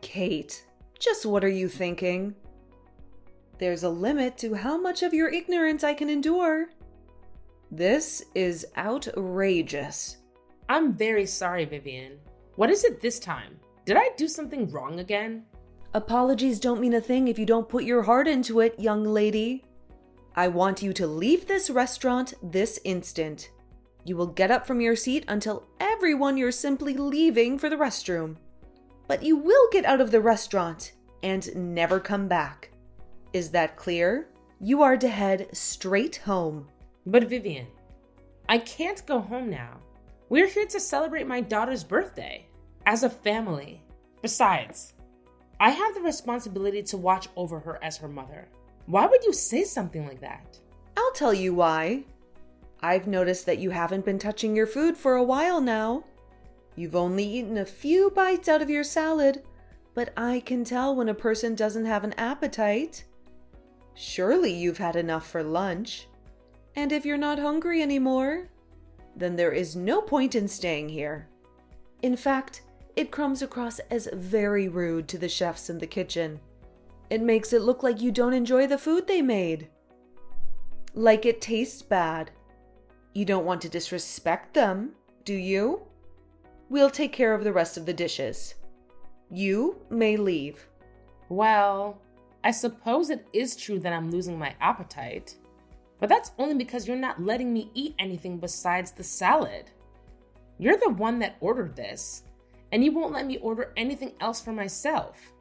Kate, just what are you thinking? There's a limit to how much of your ignorance I can endure. This is outrageous. I'm very sorry, Vivian. What is it this time? Did I do something wrong again? Apologies don't mean a thing if you don't put your heart into it, young lady. I want you to leave this restaurant this instant. You will get up from your seat and tell everyone you're simply leaving for the restroom. But you will get out of the restaurant and never come back. Is that clear? You are to head straight home. But Vivian, I can't go home now. We're here to celebrate my daughter's birthday as a family. Besides, I have the responsibility to watch over her as her mother. Why would you say something like that? I'll tell you why. I've noticed that you haven't been touching your food for a while now. You've only eaten a few bites out of your salad, but I can tell when a person doesn't have an appetite. Surely you've had enough for lunch. And if you're not hungry anymore, then there is no point in staying here. In fact, it comes across as very rude to the chefs in the kitchen. It makes it look like you don't enjoy the food they made. Like it tastes bad. You don't want to disrespect them, do you? We'll take care of the rest of the dishes. You may leave. Well, I suppose it is true that I'm losing my appetite. But that's only because you're not letting me eat anything besides the salad. You're the one that ordered this, and you won't let me order anything else for myself.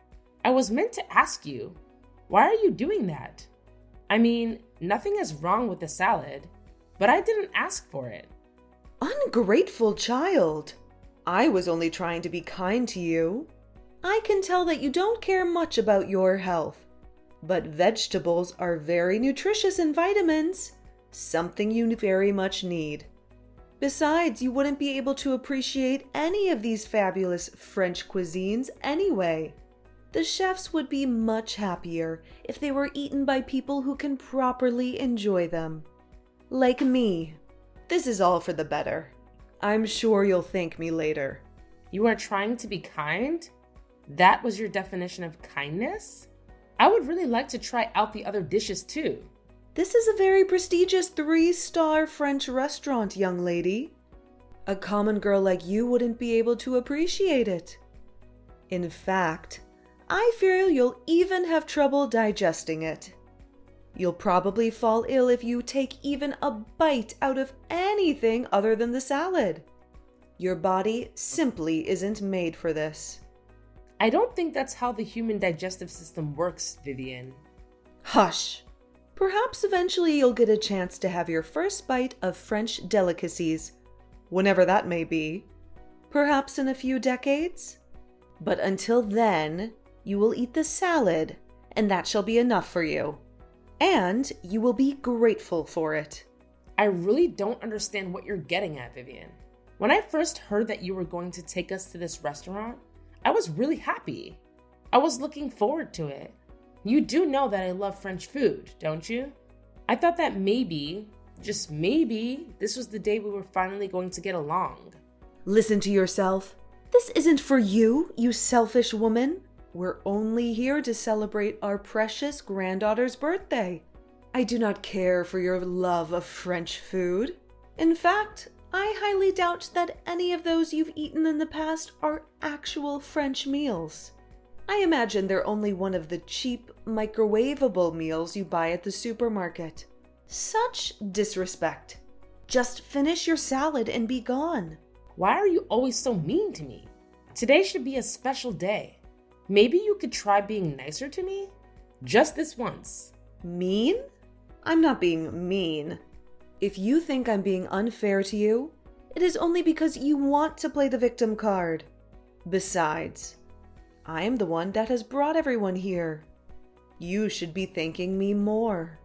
I was meant to ask you, why are you doing that? I mean, nothing is wrong with the salad, but I didn't ask for it. Ungrateful child. I was only trying to be kind to you. I can tell that you don't care much about your health, but vegetables are very nutritious in vitamins, something you very much need. Besides, you wouldn't be able to appreciate any of these fabulous French cuisines anyway. The chefs would be much happier if they were eaten by people who can properly enjoy them. Like me. This is all for the better. I'm sure you'll thank me later. You are trying to be kind? That was your definition of kindness? I would really like to try out the other dishes too. This is a very prestigious 3-star French restaurant, young lady. A common girl like you wouldn't be able to appreciate it. In fact, I fear you'll even have trouble digesting it. You'll probably fall ill if you take even a bite out of anything other than the salad. Your body simply isn't made for this. I don't think that's how the human digestive system works, Vivian. Hush! Perhaps eventually you'll get a chance to have your first bite of French delicacies, whenever that may be. Perhaps in a few decades? But until then, you will eat the salad, and that shall be enough for you. And you will be grateful for it. I really don't understand what you're getting at, Vivian. When I first heard that you were going to take us to this restaurant, I was really happy. I was looking forward to it. You do know that I love French food, don't you? I thought that maybe, just maybe, this was the day we were finally going to get along. Listen to yourself. This isn't for you, you selfish woman. We're only here to celebrate our precious granddaughter's birthday. I do not care for your love of French food. In fact, I highly doubt that any of those you've eaten in the past are actual French meals. I imagine they're only one of the cheap, microwavable meals you buy at the supermarket. Such disrespect. Just finish your salad and be gone. Why are you always so mean to me? Today should be a special day. Maybe you could try being nicer to me? Just this once. Mean? I'm not being mean. If you think I'm being unfair to you, it is only because you want to play the victim card. Besides, I am the one that has brought everyone here. You should be thanking me more.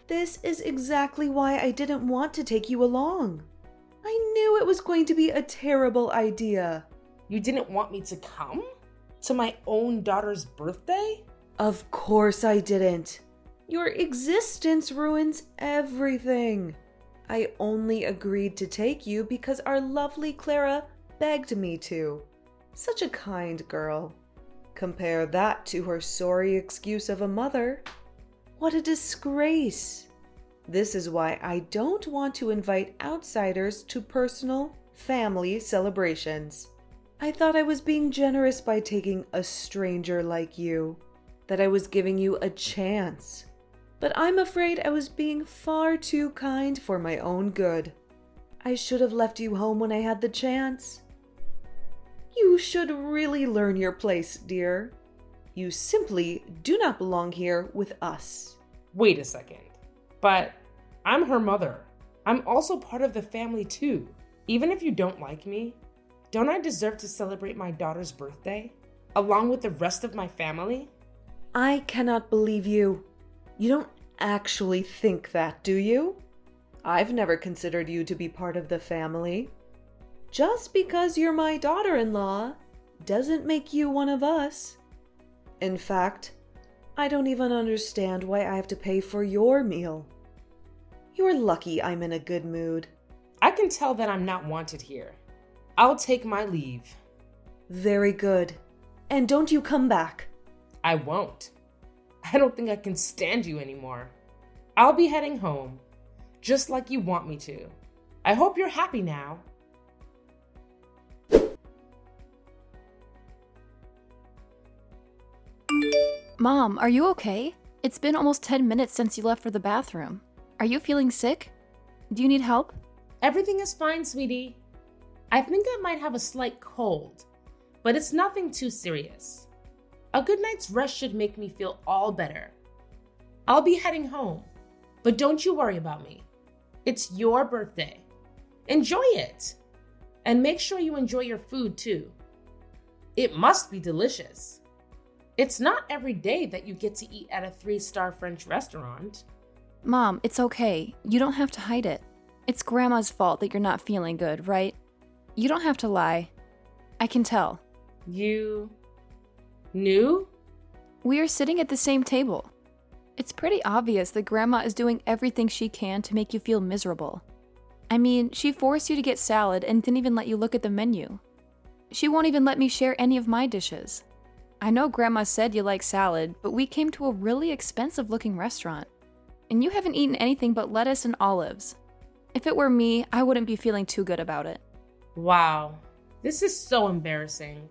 This is exactly why I didn't want to take you along. I knew it was going to be a terrible idea. You didn't want me to come? To my own daughter's birthday? Of course I didn't. Your existence ruins everything. I only agreed to take you because our lovely Clara begged me to. Such a kind girl. Compare that to her sorry excuse of a mother. What a disgrace! This is why I don't want to invite outsiders to personal, family celebrations. I thought I was being generous by taking a stranger like you, that I was giving you a chance. But I'm afraid I was being far too kind for my own good. I should have left you home when I had the chance. You should really learn your place, dear. You simply do not belong here with us. Wait a second. But I'm her mother. I'm also part of the family too. Even if you don't like me, don't I deserve to celebrate my daughter's birthday along with the rest of my family? I cannot believe you. You don't actually think that, do you? I've never considered you to be part of the family. Just because you're my daughter-in-law doesn't make you one of us. In fact, I don't even understand why I have to pay for your meal. You're lucky I'm in a good mood. I can tell that I'm not wanted here. I'll take my leave. Very good. And don't you come back. I won't. I don't think I can stand you anymore. I'll be heading home, just like you want me to. I hope you're happy now. Mom, are you okay? It's been almost 10 minutes since you left for the bathroom. Are you feeling sick? Do you need help? Everything is fine, sweetie. I think I might have a slight cold, but it's nothing too serious. A good night's rest should make me feel all better. I'll be heading home, but don't you worry about me. It's your birthday. Enjoy it. And make sure you enjoy your food too. It must be delicious. It's not every day that you get to eat at a 3-star French restaurant. Mom, it's okay. You don't have to hide it. It's Grandma's fault that you're not feeling good, right? You don't have to lie. I can tell. You knew? We are sitting at the same table. It's pretty obvious that Grandma is doing everything she can to make you feel miserable. I mean, she forced you to get salad and didn't even let you look at the menu. She won't even let me share any of my dishes. I know Grandma said you like salad, but we came to a really expensive-looking restaurant. And you haven't eaten anything but lettuce and olives. If it were me, I wouldn't be feeling too good about it. Wow, this is so embarrassing.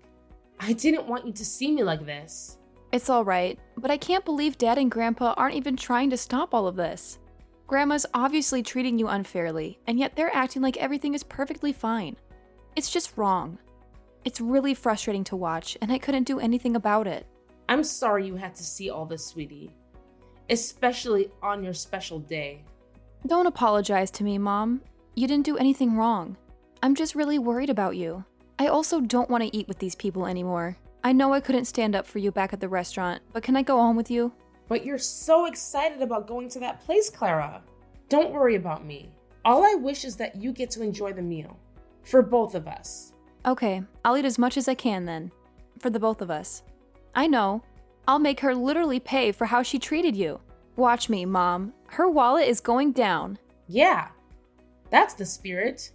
I didn't want you to see me like this. It's alright, but I can't believe Dad and Grandpa aren't even trying to stop all of this. Grandma's obviously treating you unfairly, and yet they're acting like everything is perfectly fine. It's just wrong. It's really frustrating to watch, and I couldn't do anything about it. I'm sorry you had to see all this, sweetie. Especially on your special day. Don't apologize to me, Mom. You didn't do anything wrong. I'm just really worried about you. I also don't want to eat with these people anymore. I know I couldn't stand up for you back at the restaurant, but can I go home with you? But you're so excited about going to that place, Clara. Don't worry about me. All I wish is that you get to enjoy the meal. For both of us. Okay, I'll eat as much as I can then. For the both of us. I know. I'll make her literally pay for how she treated you. Watch me, Mom. Her wallet is going down. Yeah, that's the spirit.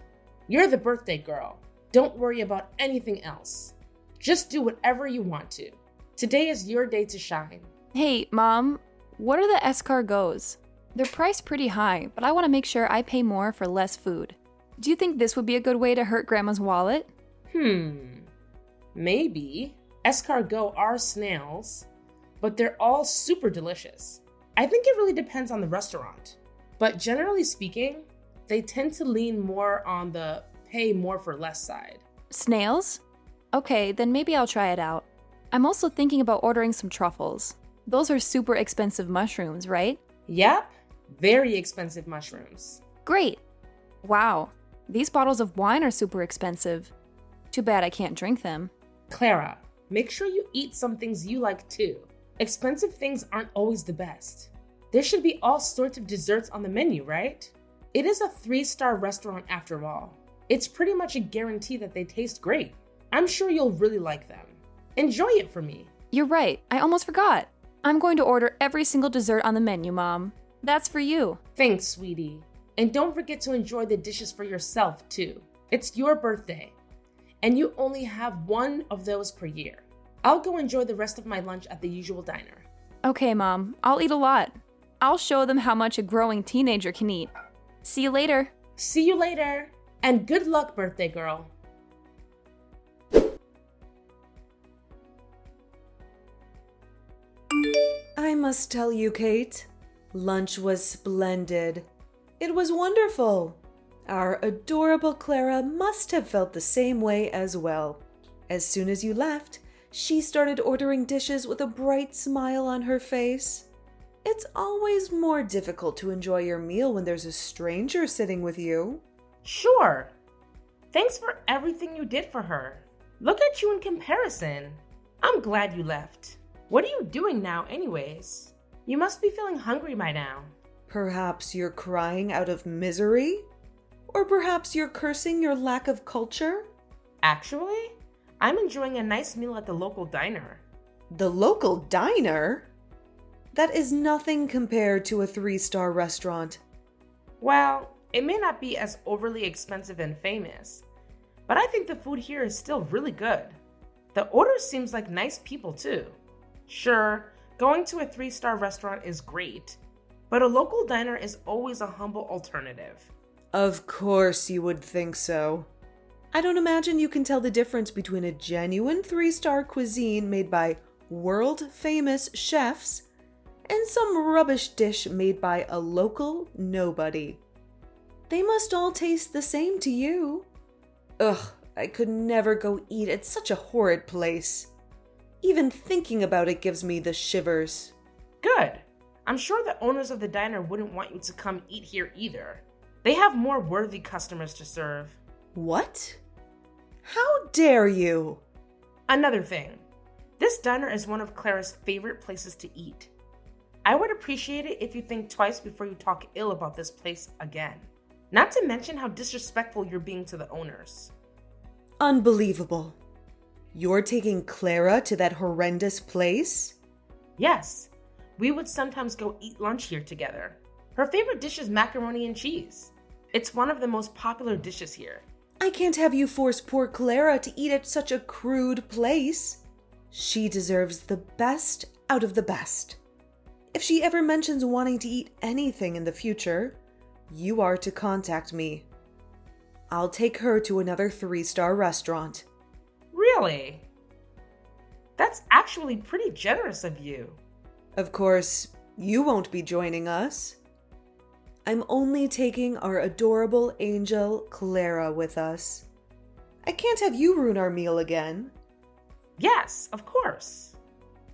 You're the birthday girl. Don't worry about anything else. Just do whatever you want to. Today is your day to shine. Hey, Mom, what are the escargots? They're priced pretty high, but I want to make sure I pay more for less food. Do you think this would be a good way to hurt Grandma's wallet? Maybe. Escargot are snails, but they're all super delicious. I think it really depends on the restaurant. But generally speaking, they tend to lean more on the pay more for less side. Snails? Okay, then maybe I'll try it out. I'm also thinking about ordering some truffles. Those are super expensive mushrooms, right? Yep, very expensive mushrooms. Great! Wow, these bottles of wine are super expensive. Too bad I can't drink them. Clara, make sure you eat some things you like too. Expensive things aren't always the best. There should be all sorts of desserts on the menu, right? It is a 3-star restaurant after all. It's pretty much a guarantee that they taste great. I'm sure you'll really like them. Enjoy it for me. You're right, I almost forgot. I'm going to order every single dessert on the menu, Mom. That's for you. Thanks, sweetie. And don't forget to enjoy the dishes for yourself too. It's your birthday. And you only have one of those per year. I'll go enjoy the rest of my lunch at the usual diner. Okay, Mom, I'll eat a lot. I'll show them how much a growing teenager can eat. See you later. See you later. And good luck, birthday girl. I must tell you, Kate, lunch was splendid. It was wonderful. Our adorable Clara must have felt the same way as well. As soon as you left, she started ordering dishes with a bright smile on her face. It's always more difficult to enjoy your meal when there's a stranger sitting with you. Sure. Thanks for everything you did for her. Look at you in comparison. I'm glad you left. What are you doing now anyways? You must be feeling hungry by now. Perhaps you're crying out of misery? Or perhaps you're cursing your lack of culture? Actually, I'm enjoying a nice meal at the local diner. The local diner? That is nothing compared to a 3-star restaurant. Well, it may not be as overly expensive and famous, but I think the food here is still really good. The order seems like nice people too. Sure, going to a 3-star restaurant is great, but a local diner is always a humble alternative. Of course you would think so. I don't imagine you can tell the difference between a genuine 3-star cuisine made by world-famous chefs and some rubbish dish made by a local nobody. They must all taste the same to you. Ugh, I could never go eat at such a horrid place. Even thinking about it gives me the shivers. Good. I'm sure the owners of the diner wouldn't want you to come eat here either. They have more worthy customers to serve. What? How dare you? Another thing. This diner is one of Clara's favorite places to eat. I would appreciate it if you think twice before you talk ill about this place again. Not to mention how disrespectful you're being to the owners. Unbelievable. You're taking Clara to that horrendous place? Yes, we would sometimes go eat lunch here together. Her favorite dish is macaroni and cheese. It's one of the most popular dishes here. I can't have you force poor Clara to eat at such a crude place. She deserves the best out of the best. If she ever mentions wanting to eat anything in the future, you are to contact me. I'll take her to another 3-star restaurant. Really? That's actually pretty generous of you. Of course, you won't be joining us. I'm only taking our adorable angel Clara with us. I can't have you ruin our meal again. Yes, of course.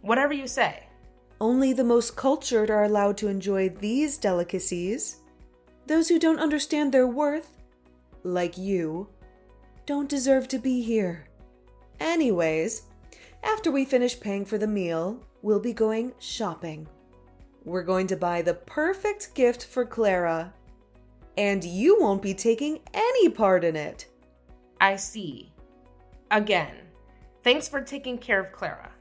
Whatever you say. Only the most cultured are allowed to enjoy these delicacies. Those who don't understand their worth, like you, don't deserve to be here. Anyways, after we finish paying for the meal, we'll be going shopping. We're going to buy the perfect gift for Clara, and you won't be taking any part in it. I see. Again, thanks for taking care of Clara.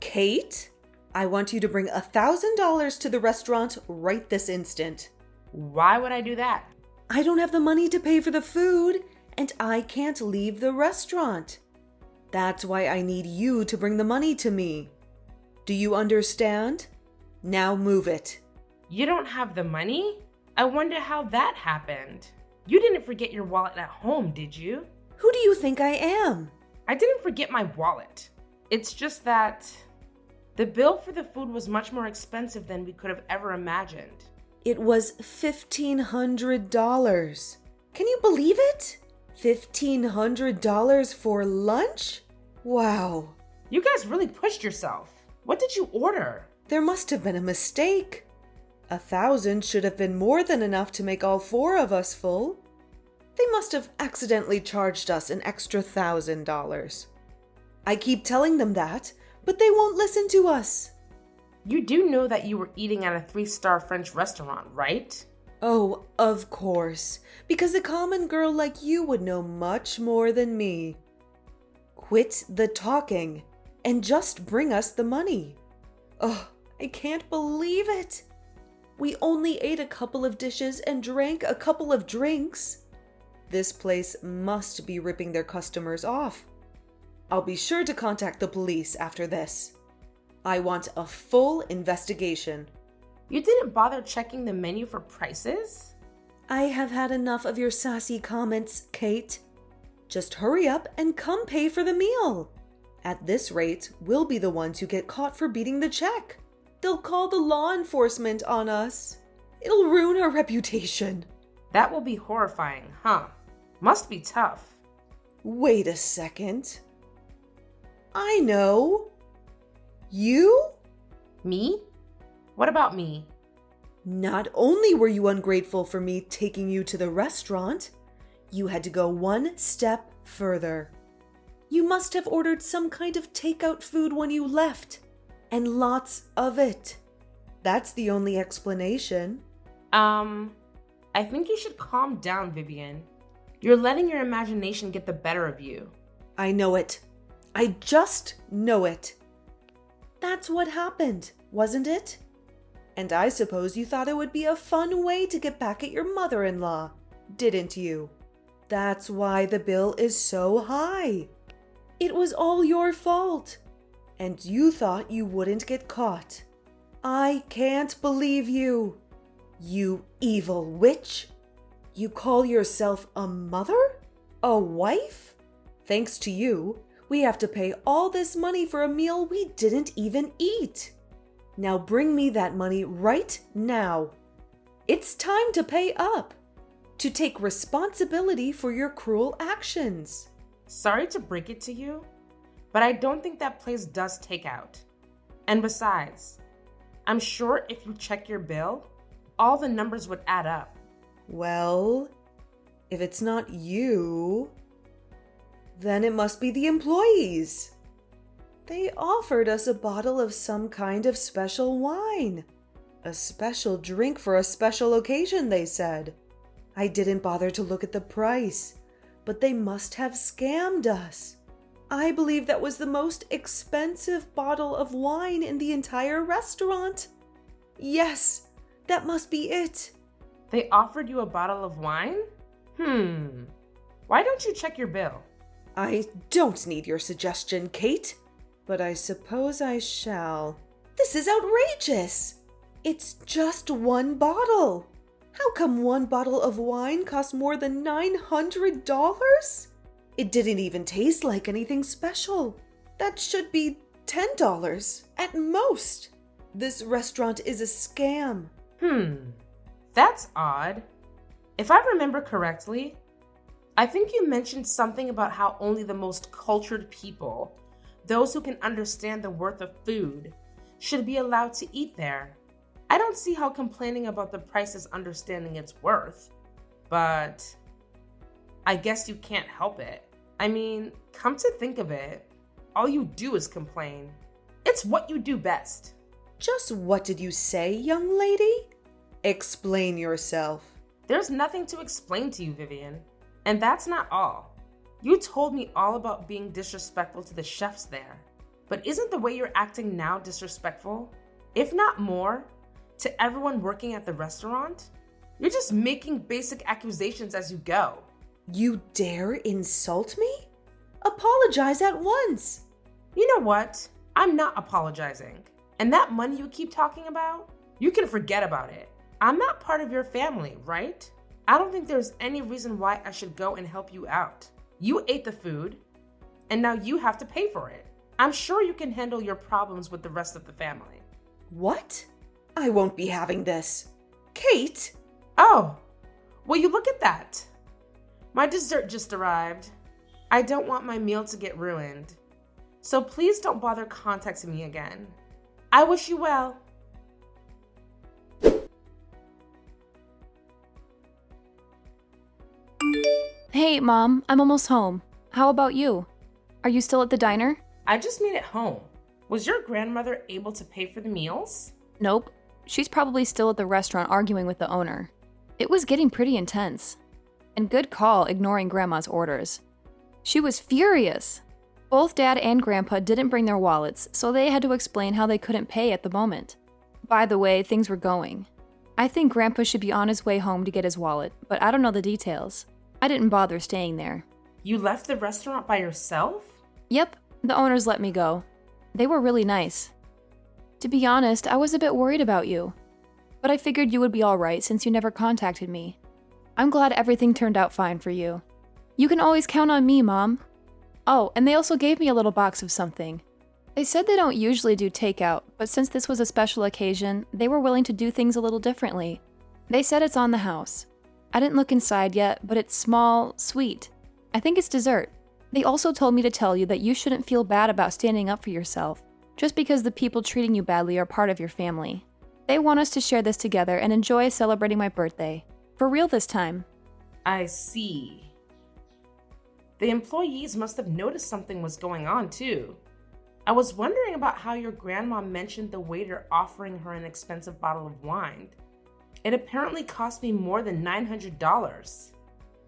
Kate, I want you to bring $1,000 to the restaurant right this instant. Why would I do that? I don't have the money to pay for the food, and I can't leave the restaurant. That's why I need you to bring the money to me. Do you understand? Now move it. You don't have the money? I wonder how that happened. You didn't forget your wallet at home, did you? Who do you think I am? I didn't forget my wallet. It's just that the bill for the food was much more expensive than we could have ever imagined. It was $1,500. Can you believe it? $1,500 for lunch? Wow. You guys really pushed yourself. What did you order? There must have been a mistake. 1,000 should have been more than enough to make all 4 of us full. They must have accidentally charged us an extra $1,000. I keep telling them that, but they won't listen to us. You do know that you were eating at a 3-star French restaurant, right? Oh, of course, because a common girl like you would know much more than me. Quit the talking and just bring us the money. Oh, I can't believe it. We only ate a couple of dishes and drank a couple of drinks. This place must be ripping their customers off. I'll be sure to contact the police after this. I want a full investigation. You didn't bother checking the menu for prices? I have had enough of your sassy comments, Kate. Just hurry up and come pay for the meal. At this rate, we'll be the ones who get caught for beating the check. They'll call the law enforcement on us. It'll ruin our reputation. That will be horrifying, huh? Must be tough. Wait a second. I know. You? Me? What about me? Not only were you ungrateful for me taking you to the restaurant, you had to go one step further. You must have ordered some kind of takeout food when you left, and lots of it. That's the only explanation. I think you should calm down, Vivian. You're letting your imagination get the better of you. I know it. I just know it. That's what happened, wasn't it? And I suppose you thought it would be a fun way to get back at your mother-in-law, didn't you? That's why the bill is so high. It was all your fault. And you thought you wouldn't get caught. I can't believe you. You evil witch. You call yourself a mother? A wife? Thanks to you, we have to pay all this money for a meal we didn't even eat. Now bring me that money right now. It's time to pay up. To take responsibility for your cruel actions. Sorry to break it to you, but I don't think that place does takeout. And besides, I'm sure if you check your bill, all the numbers would add up. Well, if it's not you, then it must be the employees. They offered us a bottle of some kind of special wine. A special drink for a special occasion, they said. I didn't bother to look at the price, but they must have scammed us. I believe that was the most expensive bottle of wine in the entire restaurant. Yes, that must be it. They offered you a bottle of wine? Why don't you check your bill? I don't need your suggestion, Kate, but I suppose I shall. This is outrageous. It's just one bottle. How come one bottle of wine costs more than $900? It didn't even taste like anything special. That should be $10 at most. This restaurant is a scam. That's odd. If I remember correctly, I think you mentioned something about how only the most cultured people, those who can understand the worth of food, should be allowed to eat there. I don't see how complaining about the price is understanding its worth, but I guess you can't help it. I mean, come to think of it, all you do is complain. It's what you do best. Just what did you say, young lady? Explain yourself. There's nothing to explain to you, Vivian. And that's not all. You told me all about being disrespectful to the chefs there. But isn't the way you're acting now disrespectful? If not more, to everyone working at the restaurant? You're just making basic accusations as you go. You dare insult me? Apologize at once. You know what? I'm not apologizing. And that money you keep talking about, you can forget about it. I'm not part of your family, right? I don't think there's any reason why I should go and help you out. You ate the food, and now you have to pay for it. I'm sure you can handle your problems with the rest of the family. What? I won't be having this. Kate! Oh, well, you look at that. My dessert just arrived. I don't want my meal to get ruined. So please don't bother contacting me again. I wish you well. Hey, Mom, I'm almost home. How about you? Are you still at the diner? I just made it home. Was your grandmother able to pay for the meals? Nope. She's probably still at the restaurant arguing with the owner. It was getting pretty intense. And good call ignoring Grandma's orders. She was furious. Both Dad and Grandpa didn't bring their wallets, so they had to explain how they couldn't pay at the moment. By the way things were going. I think Grandpa should be on his way home to get his wallet, but I don't know the details. I didn't bother staying there. You left the restaurant by yourself? Yep, the owners let me go. They were really nice. To be honest, I was a bit worried about you. But I figured you would be alright since you never contacted me. I'm glad everything turned out fine for you. You can always count on me, Mom. Oh, and they also gave me a little box of something. They said they don't usually do takeout, but since this was a special occasion, they were willing to do things a little differently. They said it's on the house. I didn't look inside yet, but it's small, sweet. I think it's dessert. They also told me to tell you that you shouldn't feel bad about standing up for yourself, just because the people treating you badly are part of your family. They want us to share this together and enjoy celebrating my birthday. For real this time. I see. The employees must have noticed something was going on too. I was wondering about how your grandma mentioned the waiter offering her an expensive bottle of wine. It apparently cost me more than $900.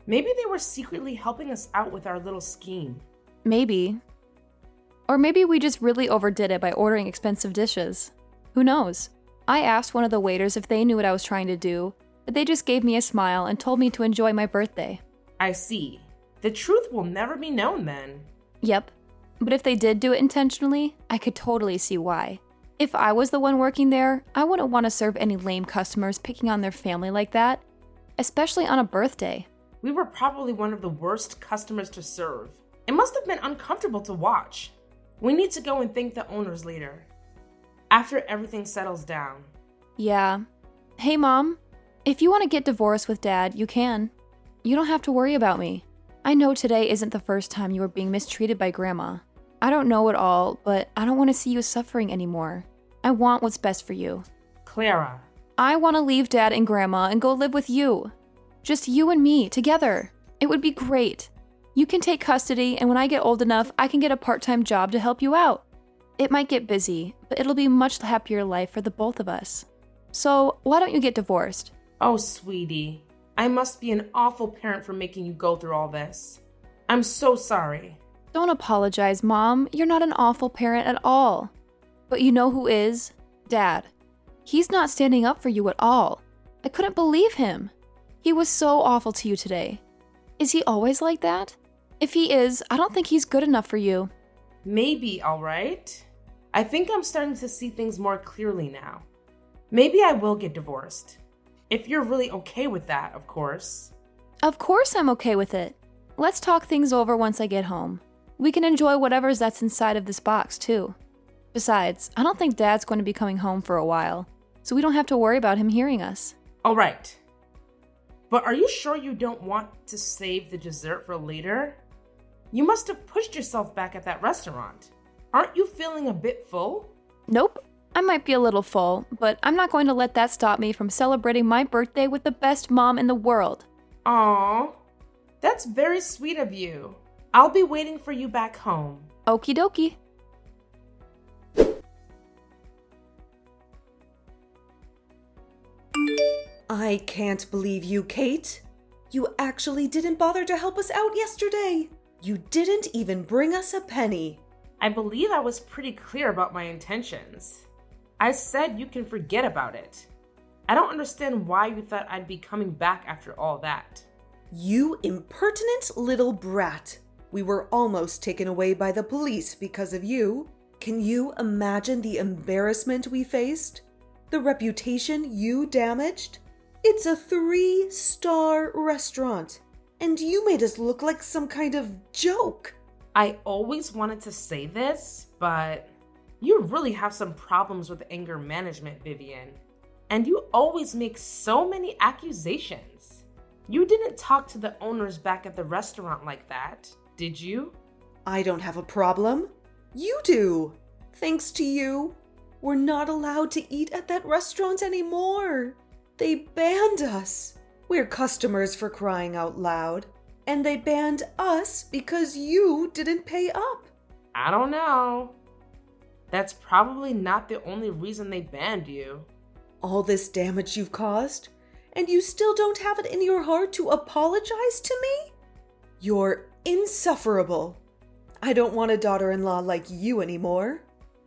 Maybe they were secretly helping us out with our little scheme. Maybe. Or maybe we just really overdid it by ordering expensive dishes. Who knows? I asked one of the waiters if they knew what I was trying to do, but they just gave me a smile and told me to enjoy my birthday. I see. The truth will never be known then. Yep. But if they did do it intentionally, I could totally see why. If I was the one working there, I wouldn't want to serve any lame customers picking on their family like that, especially on a birthday. We were probably one of the worst customers to serve. It must have been uncomfortable to watch. We need to go and thank the owners later, after everything settles down. Yeah. Hey, Mom. If you want to get divorced with Dad, you can. You don't have to worry about me. I know today isn't the first time you were being mistreated by Grandma. I don't know it all, but I don't want to see you suffering anymore. I want what's best for you. Clara. I want to leave Dad and Grandma and go live with you. Just you and me, together. It would be great. You can take custody, and when I get old enough, I can get a part-time job to help you out. It might get busy, but it'll be a much happier life for the both of us. So, why don't you get divorced? Oh, sweetie. I must be an awful parent for making you go through all this. I'm so sorry. Don't apologize, Mom. You're not an awful parent at all. But you know who is? Dad. He's not standing up for you at all. I couldn't believe him. He was so awful to you today. Is he always like that? If he is, I don't think he's good enough for you. Maybe, all right. I think I'm starting to see things more clearly now. Maybe I will get divorced. If you're really okay with that, of course. Of course I'm okay with it. Let's talk things over once I get home. We can enjoy whatever's that's inside of this box, too. Besides, I don't think Dad's going to be coming home for a while, so we don't have to worry about him hearing us. All right. But are you sure you don't want to save the dessert for later? You must have pushed yourself back at that restaurant. Aren't you feeling a bit full? Nope. I might be a little full, but I'm not going to let that stop me from celebrating my birthday with the best mom in the world. Aww. That's very sweet of you. I'll be waiting for you back home. Okie dokie. I can't believe you, Kate. You actually didn't bother to help us out yesterday. You didn't even bring us a penny. I believe I was pretty clear about my intentions. I said you can forget about it. I don't understand why you thought I'd be coming back after all that. You impertinent little brat. We were almost taken away by the police because of you. Can you imagine the embarrassment we faced? The reputation you damaged? It's a 3-star restaurant, and you made us look like some kind of joke. I always wanted to say this, but you really have some problems with anger management, Vivian. And you always make so many accusations. You didn't talk to the owners back at the restaurant like that, did you? I don't have a problem. You do. Thanks to you, we're not allowed to eat at that restaurant anymore. They banned us. We're customers for crying out loud. And they banned us because you didn't pay up. I don't know. That's probably not the only reason they banned you. All this damage you've caused, and you still don't have it in your heart to apologize to me? You're insufferable. I don't want a daughter-in-law like you anymore.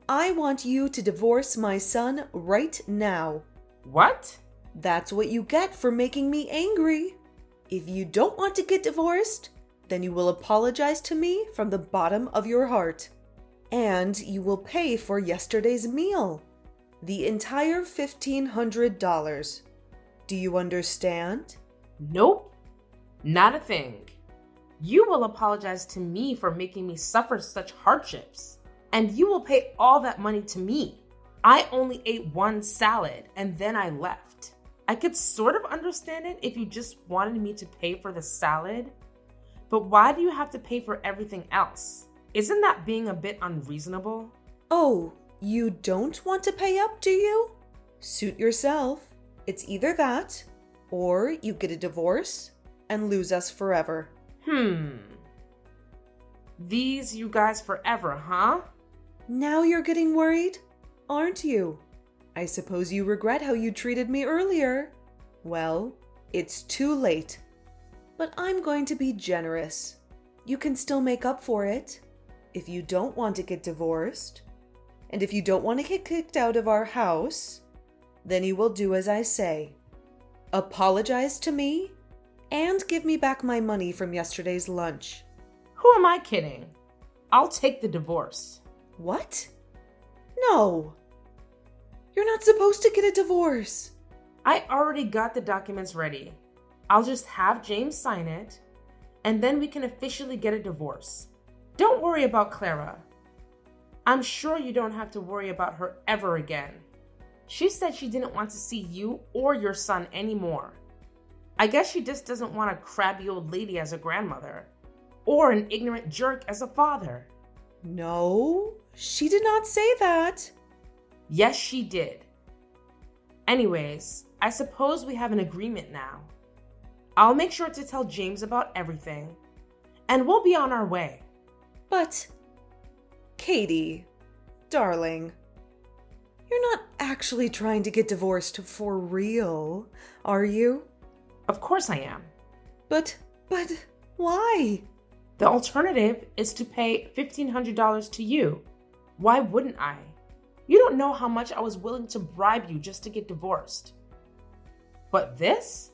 I want you to divorce my son right now. What? That's what you get for making me angry. If you don't want to get divorced, then you will apologize to me from the bottom of your heart. And you will pay for yesterday's meal. The entire $1,500. Do you understand? Nope, not a thing. You will apologize to me for making me suffer such hardships. And you will pay all that money to me. I only ate one salad and then I left. I could sort of understand it if you just wanted me to pay for the salad. But why do you have to pay for everything else? Isn't that being a bit unreasonable? Oh, you don't want to pay up, do you? Suit yourself. It's either that, or you get a divorce and lose us forever. These you guys forever, huh? Now you're getting worried, aren't you? I suppose you regret how you treated me earlier. Well, it's too late. But I'm going to be generous. You can still make up for it. If you don't want to get divorced, and if you don't want to get kicked out of our house, then you will do as I say. Apologize to me and give me back my money from yesterday's lunch. Who am I kidding? I'll take the divorce. What? No. You're not supposed to get a divorce. I already got the documents ready. I'll just have James sign it, and then we can officially get a divorce. Don't worry about Clara. I'm sure you don't have to worry about her ever again. She said she didn't want to see you or your son anymore. I guess she just doesn't want a crabby old lady as a grandmother, or an ignorant jerk as a father. No, she did not say that. Yes, she did. Anyways, I suppose we have an agreement now. I'll make sure to tell James about everything, and we'll be on our way. But, Katie, darling, you're not actually trying to get divorced for real, are you? Of course I am. But, why? The alternative is to pay $1,500 to you. Why wouldn't I? You don't know how much I was willing to bribe you just to get divorced. But this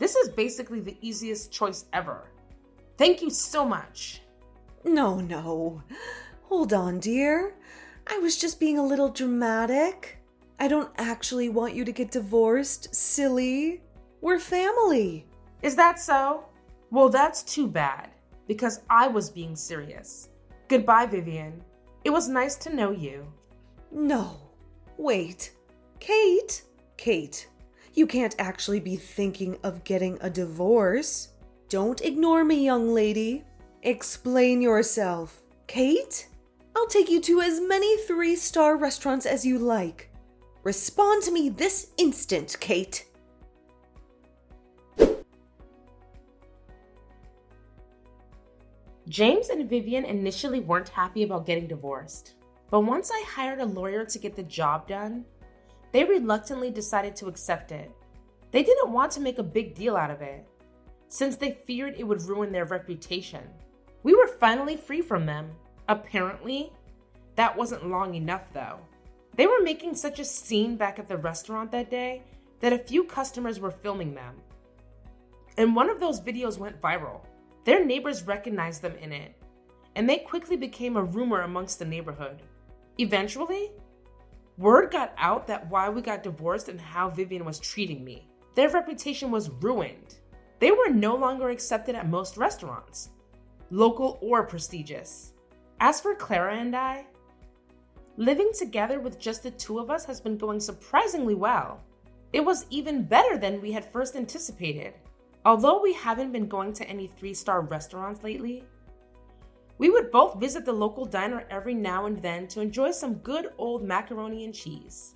is basically the easiest choice ever. Thank you so much. No. Hold on, dear. I was just being a little dramatic. I don't actually want you to get divorced, silly. We're family. Is that so? Well, that's too bad, because I was being serious. Goodbye, Vivian. It was nice to know you. No. Wait. Kate, you can't actually be thinking of getting a divorce. Don't ignore me, young lady. Explain yourself. Kate, I'll take you to as many 3-star restaurants as you like. Respond to me this instant, Kate. James and Vivian initially weren't happy about getting divorced, but once I hired a lawyer to get the job done, they reluctantly decided to accept it. They didn't want to make a big deal out of it, since they feared it would ruin their reputation. We were finally free from them. Apparently, that wasn't long enough though. They were making such a scene back at the restaurant that day that a few customers were filming them. And one of those videos went viral. Their neighbors recognized them in it, and they quickly became a rumor amongst the neighborhood. Eventually, word got out that why we got divorced and how Vivian was treating me. Their reputation was ruined. They were no longer accepted at most restaurants, local or prestigious. As for Clara and I, living together with just the two of us has been going surprisingly well. It was even better than we had first anticipated. Although we haven't been going to any 3-star restaurants lately, we would both visit the local diner every now and then to enjoy some good old macaroni and cheese.